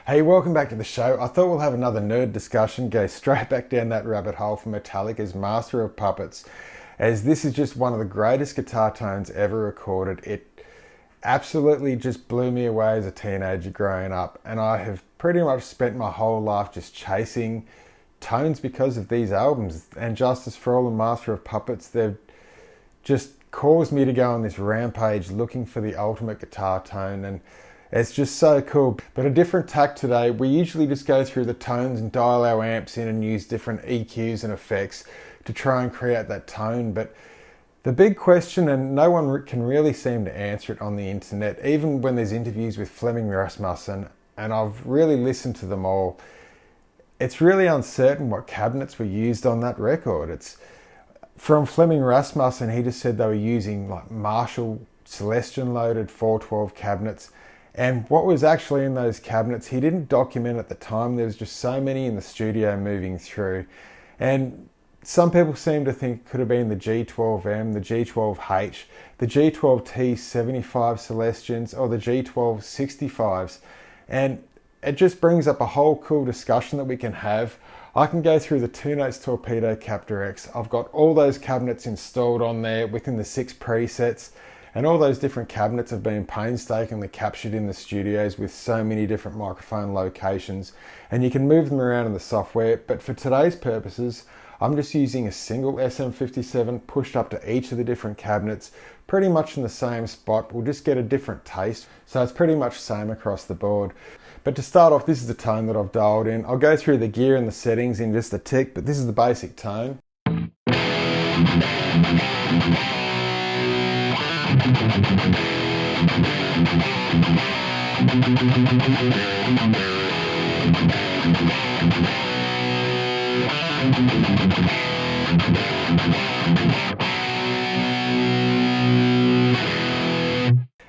Hey, welcome back to the show. I thought we'll have another nerd discussion, go straight back down that rabbit hole for Metallica's Master of Puppets, as this is just one of the greatest guitar tones ever recorded. It absolutely just blew me away as a teenager growing up, and I have pretty much spent my whole life just chasing tones because of these albums. And Justice for All and Master of Puppets, they've just caused me to go on this rampage looking for the ultimate guitar tone, and it's just so cool. But a different tack today. We usually just go through the tones and dial our amps in and use different EQs and effects to try and create that tone. But the big question, and no one can really seem to answer it on the internet, even when there's interviews with Flemming Rasmussen, and I've really listened to them all, it's really uncertain what cabinets were used on that record. It's from Flemming Rasmussen, he just said they were using like Marshall Celestion loaded 412 cabinets. And what was actually in those cabinets, he didn't document at the time. There was just so many in the studio moving through. And some people seem to think it could have been the G12M, the G12H, the G12T 75 Celestions, or the G12 65s. And it just brings up a whole cool discussion that we can have. I can go through the 2 Notes Torpedo Captor X. I've got all those cabinets installed on there within the 6 presets. And all those different cabinets have been painstakingly captured in the studios with so many different microphone locations. And you can move them around in the software. But for today's purposes, I'm just using a single SM57 pushed up to each of the different cabinets, pretty much in the same spot. We'll just get a different taste. So it's pretty much the same across the board. But to start off, this is the tone that I've dialed in. I'll go through the gear and the settings in just a tick, but this is the basic tone.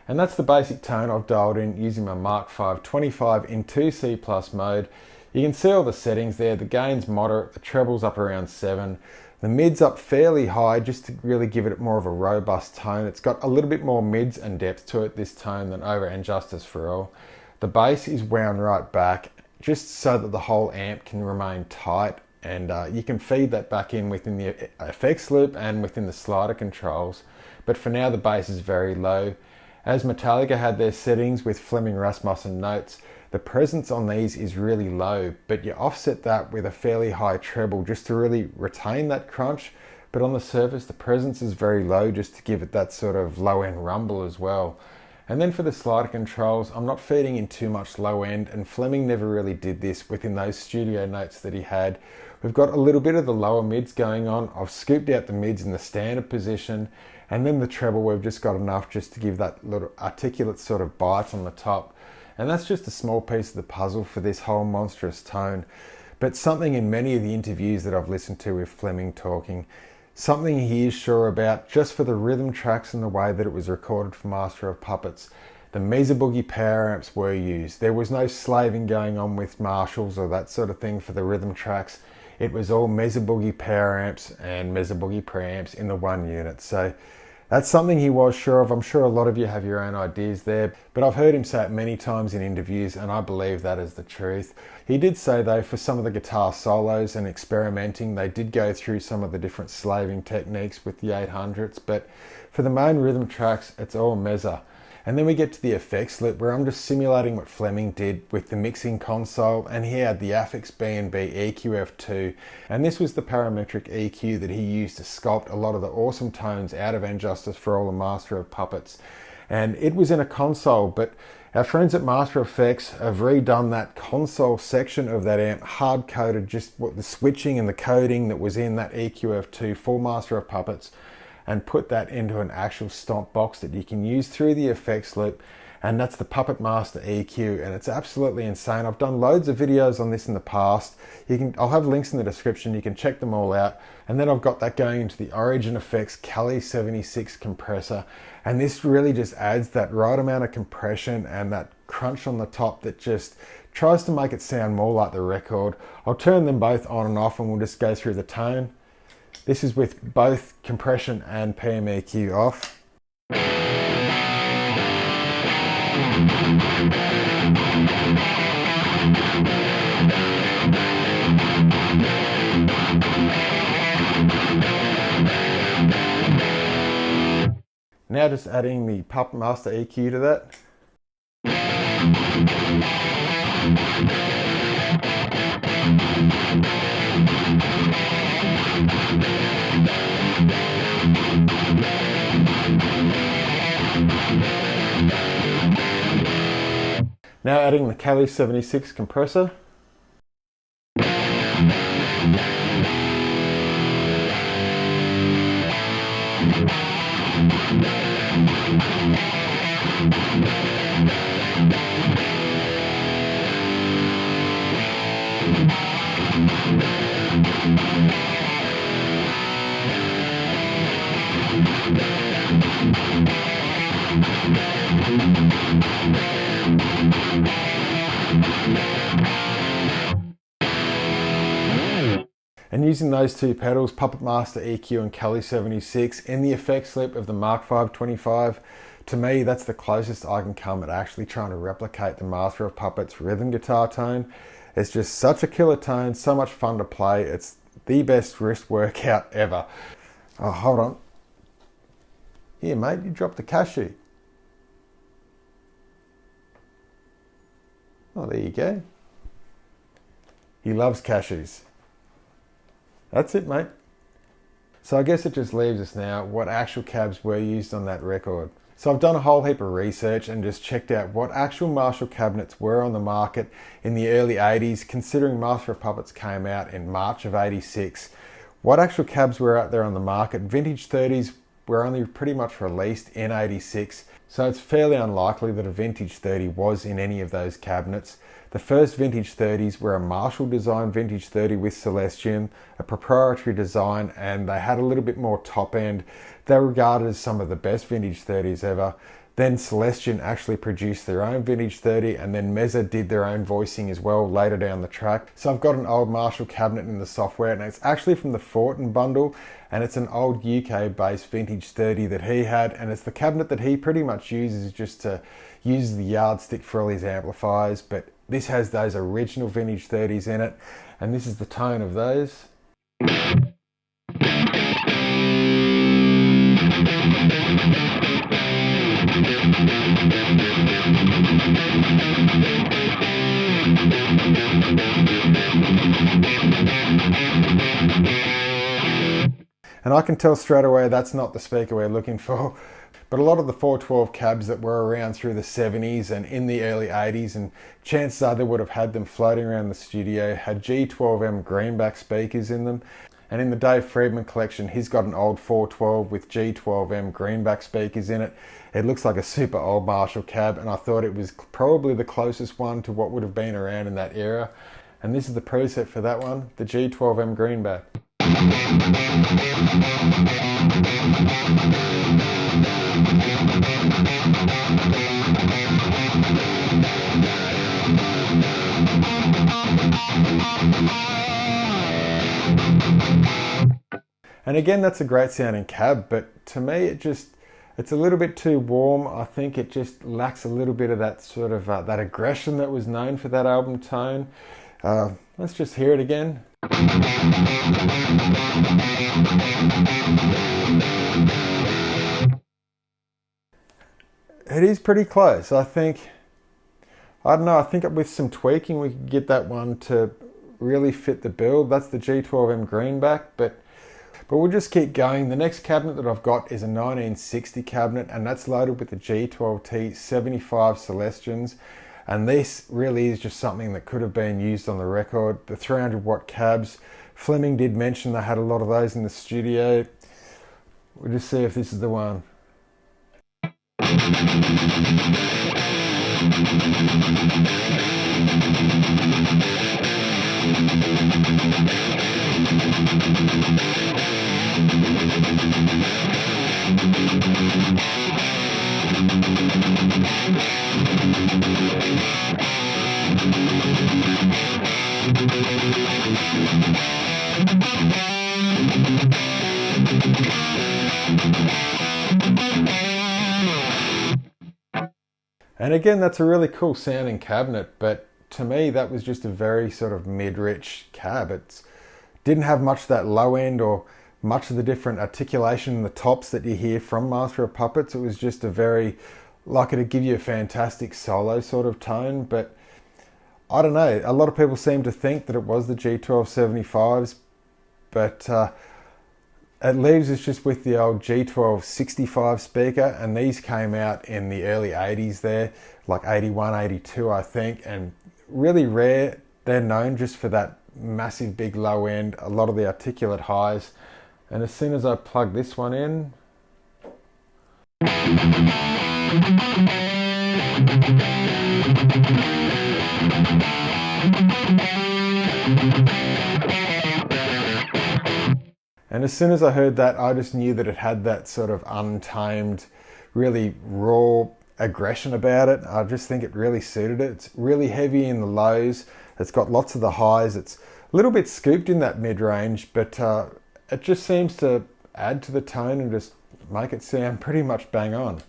And that's the basic tone I've dialed in using my Mark V 25 in 2C plus mode. You can see all the settings there. The gain's moderate, the treble's up around 7. The mid's up fairly high just to really give it more of a robust tone. It's got a little bit more mids and depth to it, this tone, than over and Justice for All. The bass is wound right back just so that the whole amp can remain tight, and you can feed that back in within the effects loop and within the slider controls. But for now the bass is very low. As Metallica had their settings with Flemming Rasmussen notes, the presence on these is really low, but you offset that with a fairly high treble just to really retain that crunch. But on the surface, the presence is very low just to give it that sort of low end rumble as well. And then for the slider controls, I'm not feeding in too much low end, and Flemming never really did this within those studio notes that he had. We've got a little bit of the lower mids going on. I've scooped out the mids in the standard position, and then the treble, we've just got enough just to give that little articulate sort of bite on the top. And that's just a small piece of the puzzle for this whole monstrous tone. But something in many of the interviews that I've listened to with Flemming talking, something he is sure about, just for the rhythm tracks and the way that it was recorded for Master of Puppets. The Mesa Boogie power amps were used. There was no slaving going on with Marshalls or that sort of thing for the rhythm tracks. It was all Mesa Boogie power amps and Mesa Boogie preamps in the one unit. So that's something he was sure of. I'm sure a lot of you have your own ideas there, but I've heard him say it many times in interviews, and I believe that is the truth. He did say though, for some of the guitar solos and experimenting, they did go through some of the different slaving techniques with the 800s, but for the main rhythm tracks, it's all Mesa. And then we get to the effects loop, where I'm just simulating what Flemming did with the mixing console, and he had the Affix B&B EQF2, and this was the parametric EQ that he used to sculpt a lot of the awesome tones out of And Justice for All and Master of Puppets. And it was in a console, but our friends at Master Effects have redone that console section of that amp, hard-coded just what the switching and the coding that was in that EQF2 for Master of Puppets, and put that into an actual stomp box that you can use through the effects loop. And that's the Puppet Master EQ, and it's absolutely insane. I've done loads of videos on this in the past. I'll have links in the description, you can check them all out. And then I've got that going into the Origin Effects Cali 76 compressor, and this really just adds that right amount of compression and that crunch on the top that just tries to make it sound more like the record. I'll turn them both on and off, and we'll just go through the tone. This is with both compression and PMEQ off. Now just adding the Puppet Master EQ to that. Now adding the Cali 76 compressor. And using those two pedals, Puppet Master EQ and Cali 76, in the effects loop of the Mk 25, to me that's the closest I can come at actually trying to replicate the Master of Puppets rhythm guitar tone. It's just such a killer tone, so much fun to play. It's the best wrist workout ever. Oh, hold on. Here mate, you dropped the cashew. Oh, there you go. He loves cashews. That's it, mate. So I guess it just leaves us now what actual cabs were used on that record. So I've done a whole heap of research and just checked out what actual Marshall cabinets were on the market in the early 80s, considering Master of Puppets came out in March of 86. What actual cabs were out there on the market? Vintage 30s were only pretty much released in 86, so it's fairly unlikely that a vintage 30 was in any of those cabinets. The first vintage 30s were a Marshall design vintage 30 with Celestion, a proprietary design, and they had a little bit more top end. They were regarded as some of the best vintage 30s ever. Then Celestion actually produced their own vintage 30, and then Mesa did their own voicing as well later down the track. So I've got an old Marshall cabinet in the software, and it's actually from the Fortin bundle, and it's an old UK based vintage 30 that he had, and it's the cabinet that he pretty much uses just to use the yardstick for all his amplifiers, but this has those original vintage 30s in it, and this is the tone of those. And I can tell straight away that's not the speaker we're looking for. But a lot of the 412 cabs that were around through the 70s and in the early 80s, and chances are they would have had them floating around the studio, had G12M greenback speakers in them. And in the Dave Friedman collection, he's got an old 412 with G12M greenback speakers in it. It looks like a super old Marshall cab, and I thought it was probably the closest one to what would have been around in that era. And this is the preset for that one, the G12M greenback. And again, that's a great sounding cab, but to me it's a little bit too warm. I think it just lacks a little bit of that sort of that aggression that was known for that album tone. Let's just hear it again. It is pretty close. I don't know, I think with some tweaking we could get that one to really fit the build. That's the G12M greenback, but we'll just keep going. The next cabinet that I've got is a 1960 cabinet, and that's loaded with the G12T 75 Celestions. And this really is just something that could have been used on the record. The 300 watt cabs, Fleming did mention they had a lot of those in the studio. We'll just see if this is the one. And again, that's a really cool sounding cabinet, but to me, that was just a very sort of mid-rich cab. It didn't have much of that low end or much of the different articulation in the tops that you hear from Master of Puppets. It was just a very, like, it'd give you a fantastic solo sort of tone, but I don't know. A lot of people seem to think that it was the G1275s, but it leaves us just with the old G1265 speaker, and these came out in the early 80s there, like 81, 82 I think, and really rare. They're known just for that massive big low end, a lot of the articulate highs, and as soon as I plug this one in, and as soon as I heard that, I just knew that it had that sort of untamed, really raw aggression about it. I just think it really suited it. It's really heavy in the lows. It's got lots of the highs. It's a little bit scooped in that mid-range, but it just seems to add to the tone and just make it sound pretty much bang on.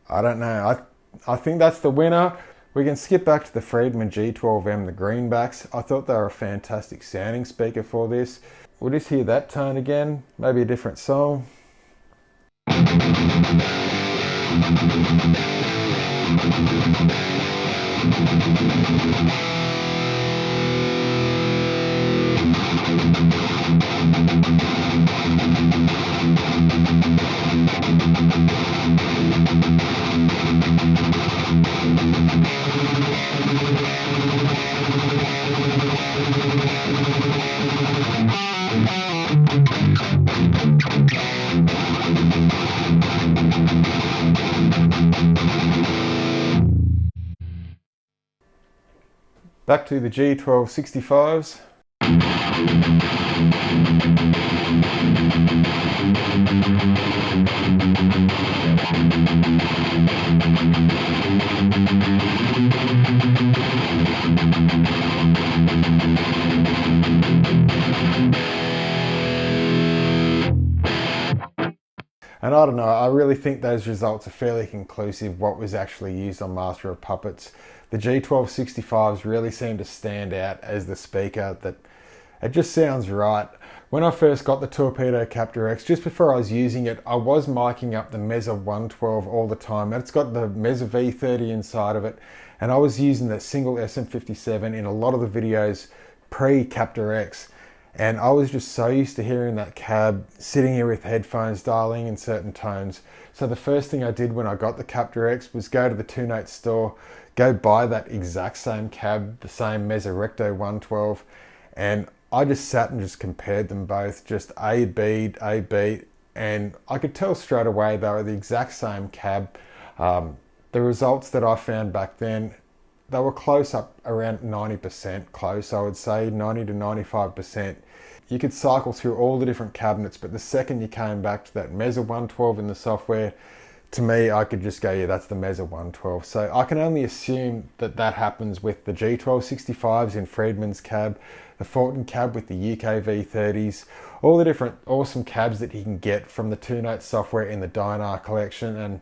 I don't know. I think that's the winner. We can skip back to the Friedman G12M, the greenbacks. I thought they were a fantastic sounding speaker for this. We'll just hear that tone again, maybe a different song. Back to the G1265s. And I don't know, I really think those results are fairly conclusive what was actually used on Master of Puppets. The G1265s really seem to stand out as the speaker that it just sounds right. When I first got the Torpedo Captor X, just before I was using it, I was miking up the Mesa 112 all the time. And it's got the Mesa V30 inside of it. And I was using the single SM57 in a lot of the videos pre-Captor X. And I was just so used to hearing that cab, sitting here with headphones, dialing in certain tones. So the first thing I did when I got the Captor X was go to the two-note store, go buy that exact same cab, the same Mesa Recto 112, and I just sat and just compared them both, just A, B, and I could tell straight away they were the exact same cab. The results that I found back then, they were close up around 90% close, I would say 90 to 95%. You could cycle through all the different cabinets, but the second you came back to that Mesa 112 in the software, to me, I could just go, yeah, that's the Mesa 112. So I can only assume that that happens with the G1265s in Friedman's cab, the Fortin cab with the UK V30s, all the different awesome cabs that you can get from the two-note software in the Dynar collection, and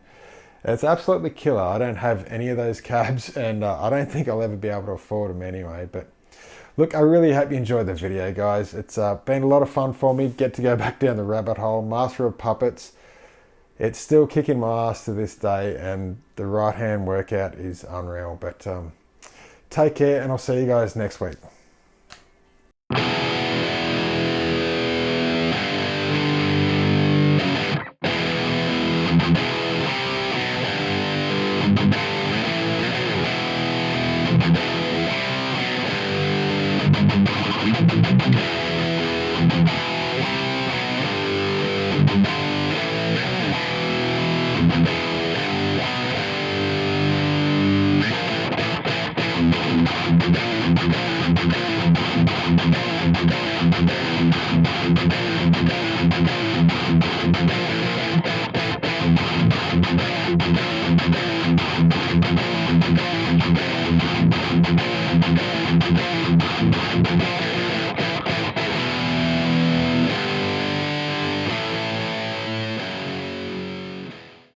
it's absolutely killer. I don't have any of those cabs, and I don't think I'll ever be able to afford them anyway. But look, I really hope you enjoyed the video, guys. It's been a lot of fun for me. Get to go back down the rabbit hole. Master of Puppets. It's still kicking my ass to this day, and the right-hand workout is unreal. But take care, and I'll see you guys next week.